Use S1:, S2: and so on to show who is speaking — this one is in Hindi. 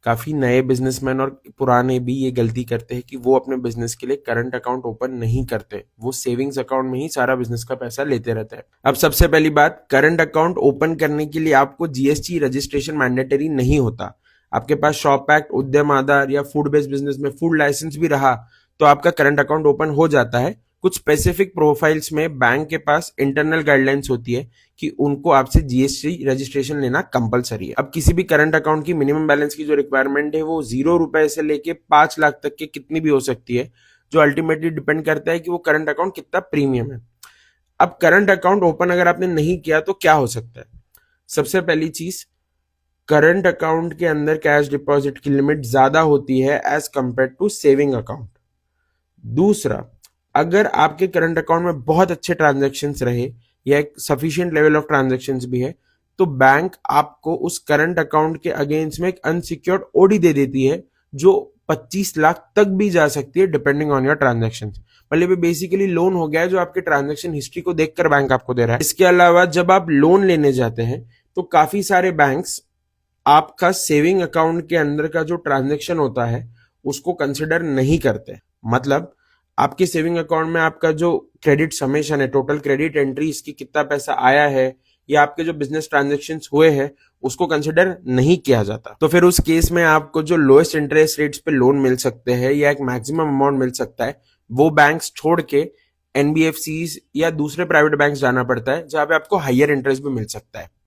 S1: काफी नए बिजनेसमैन और पुराने भी ये गलती करते हैं कि वो अपने बिजनेस के लिए करंट अकाउंट ओपन नहीं करते, वो सेविंग्स अकाउंट में ही सारा बिजनेस का पैसा लेते रहते हैं। अब सबसे पहली बात, करंट अकाउंट ओपन करने के लिए आपको जीएसटी रजिस्ट्रेशन मैंडेटरी नहीं होता। आपके पास शॉप एक्ट, उद्यम आधार या फूड बेस्ड बिजनेस में फूड लाइसेंस भी रहा तो आपका करंट अकाउंट ओपन हो जाता है। कुछ स्पेसिफिक प्रोफाइल्स में बैंक के पास इंटरनल गाइडलाइंस होती है कि उनको आपसे जीएसटी रजिस्ट्रेशन लेना कंपलसरी है। अब किसी भी करंट अकाउंट की मिनिमम बैलेंस की जो रिक्वायरमेंट है वो 0 रुपए से लेके 5 लाख तक के कितनी भी हो सकती है, जो अल्टीमेटली डिपेंड करता है कि वो करंट अकाउंट कितना प्रीमियम है। अब करंट अकाउंट ओपन अगर आपने नहीं किया तो क्या हो सकता है? सबसे पहली चीज, करंट अकाउंट के अंदर कैश डिपॉजिट की लिमिट ज्यादा होती है as compare to saving account. दूसरा, अगर आपके करंट अकाउंट में बहुत अच्छे ट्रांजैक्शंस रहे या एक सफिशिएंट लेवल ऑफ ट्रांजैक्शंस भी है तो बैंक आपको उस करंट अकाउंट के अगेंस्ट में एक अनसिक्योर्ड ओडी दे देती है जो 25 लाख तक भी जा सकती है डिपेंडिंग ऑन योर ट्रांजैक्शन। मतलब ये बेसिकली लोन हो गया है जो आपके ट्रांजैक्शन हिस्ट्री को देखकर बैंक आपको दे रहा है। इसके अलावा जब आप लोन लेने जाते हैं तो काफी सारे बैंक्स आपका सेविंग अकाउंट के अंदर का जो ट्रांजैक्शन होता है उसको कंसिडर नहीं करते। मतलब आपके सेविंग अकाउंट में आपका जो क्रेडिट समेशन है, टोटल क्रेडिट एंट्री, इसकी कितना पैसा आया है या आपके जो बिजनेस ट्रांजैक्शन हुए हैं उसको कंसिडर नहीं किया जाता। तो फिर उस केस में आपको जो लोएस्ट इंटरेस्ट रेट्स पे लोन मिल सकते हैं या एक मैक्सिमम अमाउंट मिल सकता है, वो बैंक्स छोड़ के एनबीएफसीज या दूसरे प्राइवेट बैंक्स जाना पड़ता है जहां पे आपको हायर इंटरेस्ट भी मिल सकता है।